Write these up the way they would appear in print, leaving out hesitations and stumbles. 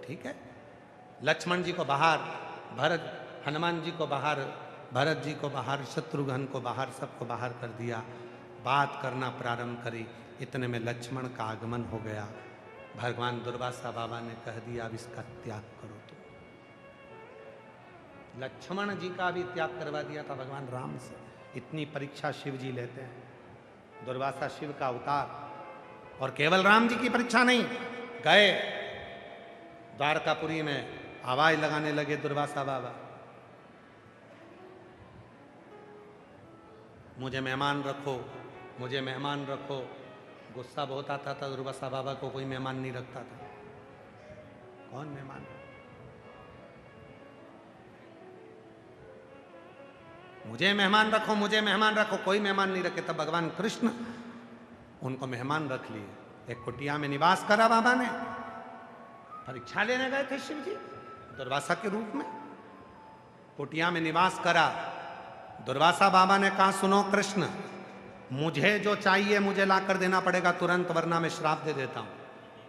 ठीक है। लक्ष्मण जी को बाहर, भरत हनुमान जी को बाहर, भरत जी को बाहर, शत्रुघ्न को बाहर, सबको बाहर कर दिया। बात करना प्रारंभ करी। इतने में लक्ष्मण का आगमन हो गया। भगवान दुर्वासा बाबा ने कह दिया अब इसका त्याग करो। तो लक्ष्मण जी का भी त्याग करवा दिया था भगवान राम से। इतनी परीक्षा शिव जी लेते हैं। दुर्वासा शिव का अवतार, और केवल राम जी की परीक्षा नहीं, गए द्वारकापुरी में आवाज लगाने लगे दुर्वासा बाबा, मुझे मेहमान रखो, मुझे मेहमान रखो। गुस्सा बहुत आता था दुर्वासा बाबा को, कोई मेहमान नहीं रखता था। कौन मेहमान? मुझे मेहमान रखो, मुझे मेहमान रखो, कोई मेहमान नहीं रखे। तब भगवान कृष्ण उनको मेहमान रख लिए। एक कुटिया में निवास करा बाबा ने। परीक्षा लेने गए थे शिव जी दुर्वासा के रूप में, कुटिया में निवास करा। दुर्वासा बाबा ने कहा सुनो कृष्ण, मुझे जो चाहिए मुझे ला कर देना पड़ेगा तुरंत, वरना मैं श्राप दे देता हूं।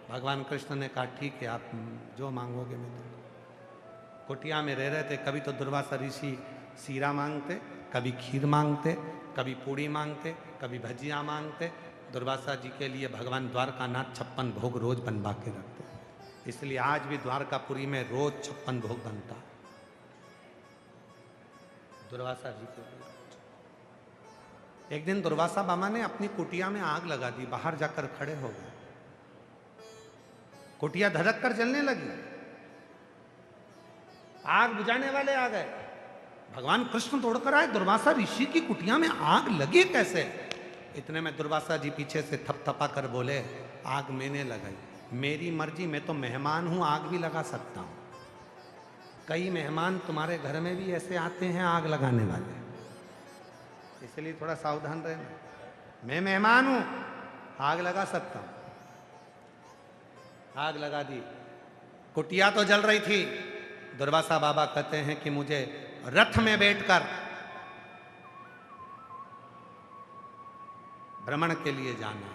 भगवान कृष्ण ने कहा ठीक है, आप जो मांगोगे मैं दूंगा। कुटिया में रह रहे थे। कभी तो दुर्वासा ऋषि सीरा मांगते, कभी खीर मांगते, कभी पूड़ी मांगते, कभी भजिया मांगते। दुर्वासा जी के लिए भगवान द्वारकानाथ 56 भोग रोज बनवा के रखते, इसलिए आज भी द्वारकापुरी में रोज 56 भोग बनता दुर्वासा जी के लिए। एक दिन दुर्वासा बाबा ने अपनी कुटिया में आग लगा दी, बाहर जाकर खड़े हो गए। कुटिया धधक कर जलने लगी। आग बुझाने वाले आ गए। भगवान कृष्ण दौड़कर आए, दुर्वासा ऋषि की कुटिया में आग लगी कैसे? इतने में दुर्वासा जी पीछे से थपथपा कर बोले, आग मैंने लगाई, मेरी मर्जी, मैं तो मेहमान हूं, आग भी लगा सकता हूं। कई मेहमान तुम्हारे घर में भी ऐसे आते हैं आग लगाने वाले, इसलिए थोड़ा सावधान रहना। मैं मेहमान हूं, आग लगा सकता हूं। आग लगा दी। कुटिया तो जल रही थी। दुर्वासा बाबा कहते हैं कि मुझे रथ में बैठकर भ्रमण के लिए जाना,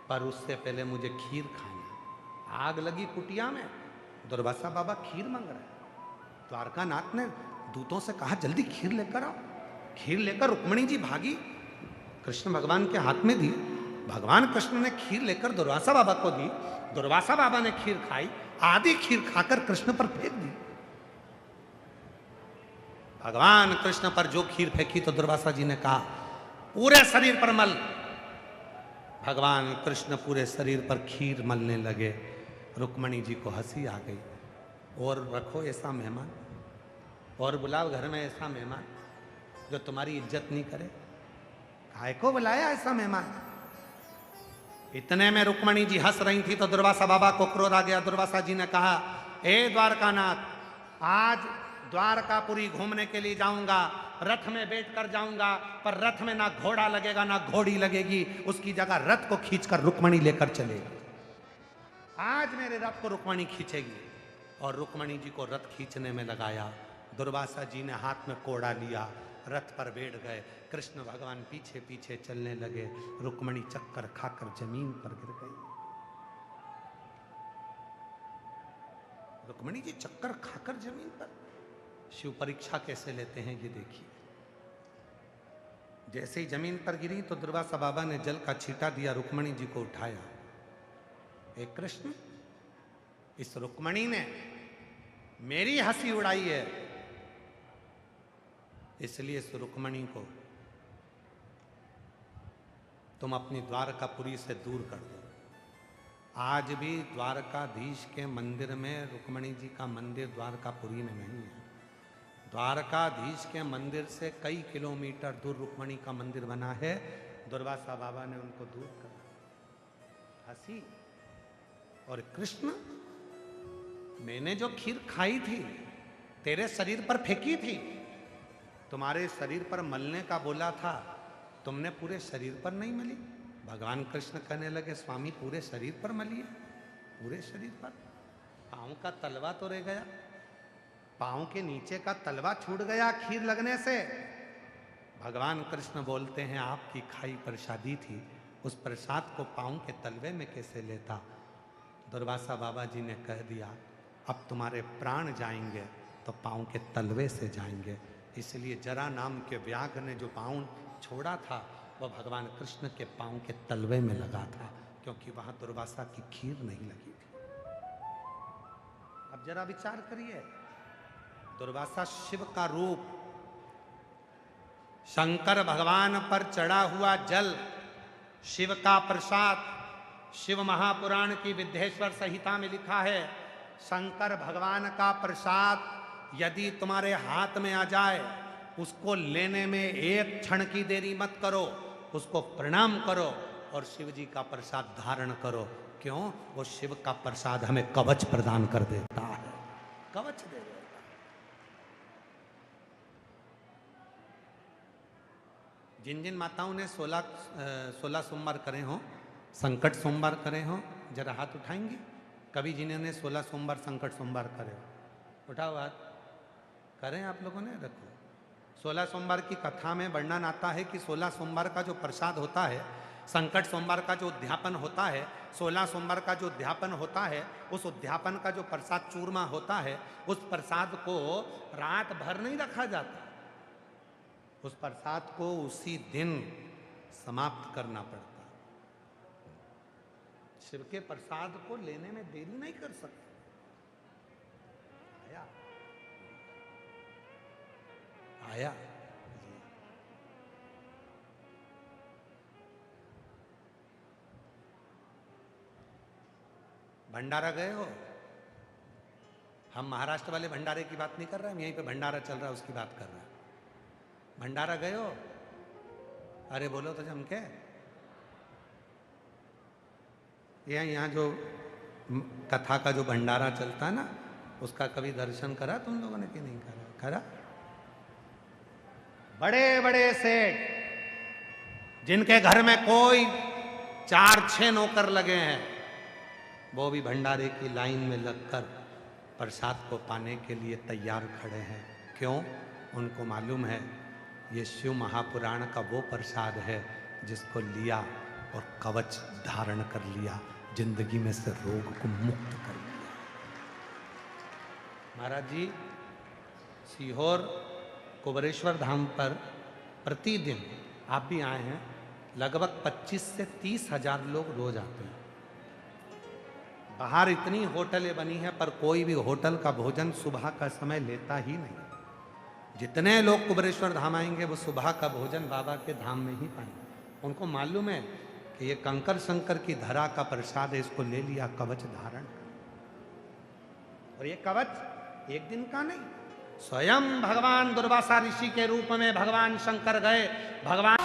पर उससे पहले मुझे खीर खानी। आग लगी कुटिया में, दुर्वासा बाबा खीर मांग रहे हैं। द्वारकानाथ ने दूतों से कहा जल्दी खीर लेकर आओ। खीर लेकर रुक्मिणी जी भागी, कृष्ण भगवान के हाथ में दी। भगवान कृष्ण ने खीर लेकर दुर्वासा बाबा को दी। दुर्वासा बाबा ने खीर खाई, आधी खीर खाकर कृष्ण पर फेंक दी। भगवान कृष्ण पर जो खीर फेंकी तो दुर्वासा जी ने कहा पूरे शरीर पर मल। भगवान कृष्ण पूरे शरीर पर खीर मलने लगे। रुक्मिणी जी को हंसी आ गई। और रखो ऐसा मेहमान, और बुलाओ घर में ऐसा मेहमान जो तुम्हारी इज्जत नहीं करे। काय को बुलाया ऐसा मेहमान? इतने में रुक्मिणी जी हंस रही थी तो दुर्वासा बाबा को क्रोध आ गया। दुर्वासा जी ने कहा, ए द्वारकानाथ, आज द्वारकापुरी घूमने के लिए जाऊंगा, रथ में बैठकर जाऊंगा, पर रथ में ना घोड़ा लगेगा ना घोड़ी लगेगी, उसकी जगह रथ को खींचकर रुक्मिणी लेकर चलेगी। आज मेरे रथ को रुक्मिणी खींचेगी। और रुक्मिणी जी को रथ खींचने में लगाया। दुर्वासा जी ने हाथ में कोड़ा लिया, रथ पर बैठ गए। कृष्ण भगवान पीछे पीछे चलने लगे। रुक्मिणी चक्कर खाकर जमीन पर गिर गई। रुक्मिणी जी चक्कर खाकर जमीन पर। शिव परीक्षा कैसे लेते हैं ये देखिए। जैसे ही जमीन पर गिरी तो दुर्वासा बाबा ने जल का छींटा दिया, रुक्मिणी जी को उठाया। हे कृष्ण, इस रुक्मिणी ने मेरी हंसी उड़ाई है, इसलिए इस रुक्मिणी को तुम अपनी द्वारकापुरी से दूर कर दो। आज भी द्वारकाधीश के मंदिर में रुक्मिणी जी का मंदिर द्वारकापुरी में नहीं है। द्वारकाधीश के मंदिर से कई किलोमीटर दूर रुक्मिणी का मंदिर बना है। दुर्वासा बाबा ने उनको दूर करा। हंसी। और कृष्ण, मैंने जो खीर खाई थी तेरे शरीर पर फेंकी थी, तुम्हारे शरीर पर मलने का बोला था, तुमने पूरे शरीर पर नहीं मली। भगवान कृष्ण कहने लगे, स्वामी पूरे शरीर पर मलिए, पूरे शरीर पर। पांव का तलवा तो रह गया, पांव के नीचे का तलवा छूट गया खीर लगने से। भगवान कृष्ण बोलते हैं, आपकी खाई प्रसादी थी, उस प्रसाद को पांव के तलवे में कैसे लेता। दुर्वासा बाबा जी ने कह दिया, अब तुम्हारे प्राण जाएंगे तो पाँव के तलवे से जाएंगे। इसलिए जरा नाम के व्याघ्र ने जो पाँव छोड़ा था वह भगवान कृष्ण के पाँव के तलवे में लगा था, क्योंकि वहां दुर्वासा की खीर नहीं लगी थी। अब जरा विचार करिए, दुर्वासा शिव का रूप, शंकर भगवान पर चढ़ा हुआ जल, शिव का प्रसाद। शिव महापुराण की विद्येश्वर संहिता में लिखा है, शंकर भगवान का प्रसाद यदि तुम्हारे हाथ में आ जाए, उसको लेने में एक क्षण की देरी मत करो, उसको प्रणाम करो और शिव जी का प्रसाद धारण करो। क्यों? वो शिव का प्रसाद हमें कवच प्रदान कर देता है, कवच दे देता है। जिन जिन माताओं ने 16 सोमवार करे हों, संकट सोमवार करे हों, जरा हाथ उठाएंगे। कभी जिन्होंने 16 सोमवार संकट सोमवार करे हो, उठाओ हाथ। करें आप लोगों ने? रखो। 16 सोमवार की कथा में वर्णन आता है कि 16 सोमवार का जो प्रसाद होता है, संकट सोमवार का जो उद्यापन होता है, 16 सोमवार का जो उद्यापन होता है, उस उद्यापन का जो प्रसाद चूरमा होता है, उस प्रसाद को रात भर नहीं रखा जाता, उस प्रसाद को उसी दिन समाप्त करना पड़ता। शिव के प्रसाद को लेने में देरी नहीं कर सकते। आया भंडारा गए हो? हम महाराष्ट्र वाले भंडारे की बात नहीं कर रहे, हम यहीं पे भंडारा चल रहा है उसकी बात कर रहे हैं। भंडारा गए हो? अरे बोलो तो जम के। यहाँ जो कथा का जो भंडारा चलता है ना, उसका कभी दर्शन करा तुम लोगों ने कि नहीं करा? करा? बड़े बड़े सेठ जिनके घर में कोई 4-6 नौकर लगे हैं, वो भी भंडारे की लाइन में लगकर प्रसाद को पाने के लिए तैयार खड़े हैं। क्यों? उनको मालूम है ये शिव महापुराण का वो प्रसाद है जिसको लिया और कवच धारण कर लिया, जिंदगी में से रोग को मुक्त कर लिया। महाराज जी सीहोर कुबरेश्वर धाम पर प्रतिदिन, आप भी आए हैं, लगभग 25 से 30 हजार लोग रोज आते हैं। बाहर इतनी होटलें बनी हैं पर कोई भी होटल का भोजन सुबह का समय लेता ही नहीं। जितने लोग कुबरेश्वर धाम आएंगे वो सुबह का भोजन बाबा के धाम में ही पाएंगे। उनको मालूम है कि ये कंकर शंकर की धरा का प्रसाद है, इसको ले लिया, कवच धारण। और ये कवच एक दिन का नहीं, स्वयं भगवान दुर्वासा ऋषि के रूप में भगवान शंकर गए। भगवान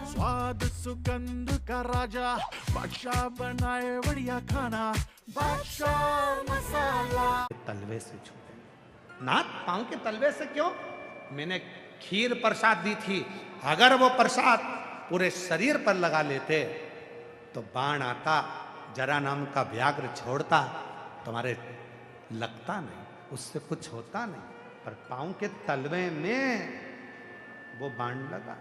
स्वाद सुगंध का राजा, बादशाह बनाए बढ़िया खाना, बादशाह मसाला। तलवे से छूटे, नाथ पांव के तलवे से क्यों? मैंने खीर प्रसाद दी थी, अगर वो प्रसाद पूरे शरीर पर लगा लेते तो बाण आता, जरा नाम का व्याघ्र छोड़ता, तुम्हारे लगता नहीं, उससे कुछ होता नहीं। पर पांव के तलवे में वो बाण लगा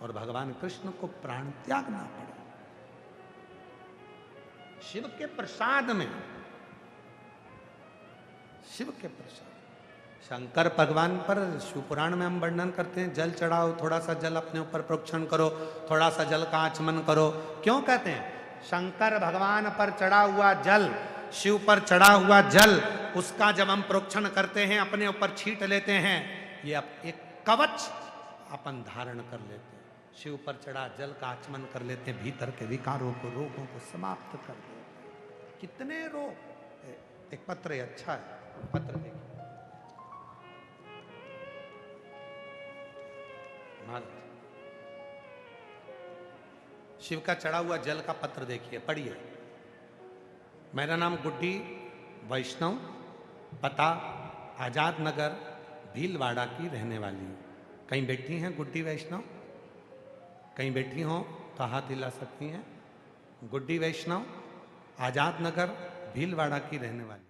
और भगवान कृष्ण को प्राण त्यागना पड़ा। शिव के प्रसाद में, शिव के प्रसाद। शंकर भगवान पर शिव पुराण में हम वर्णन करते हैं, जल चढ़ाओ, थोड़ा सा जल अपने ऊपर प्रोक्षण करो, थोड़ा सा जल का आचमन करो। क्यों कहते हैं? शंकर भगवान पर चढ़ा हुआ जल, शिव पर चढ़ा हुआ जल, उसका जब हम प्रोक्षण करते हैं, अपने ऊपर छींट लेते हैं, ये एक कवच अपन धारण कर लेते हैं। शिव पर चढ़ा जल का आचमन कर लेते हैं, भीतर के विकारों को, रोगों को समाप्त कर देते हैं। कितने रोग। एक पत्र है, अच्छा है, पत्र देखिए। शिव का चढ़ा हुआ जल का पत्र देखिए, पढ़िए। मेरा नाम गुड्डी वैष्णव, पता आजाद नगर भीलवाड़ा की रहने वाली हूँ। कहीं बैठी हैं गुड्डी वैष्णव? कहीं बैठी हो तो हाथ हिला सकती हैं। गुड्डी वैष्णव, आजाद नगर भीलवाड़ा की रहने वाली।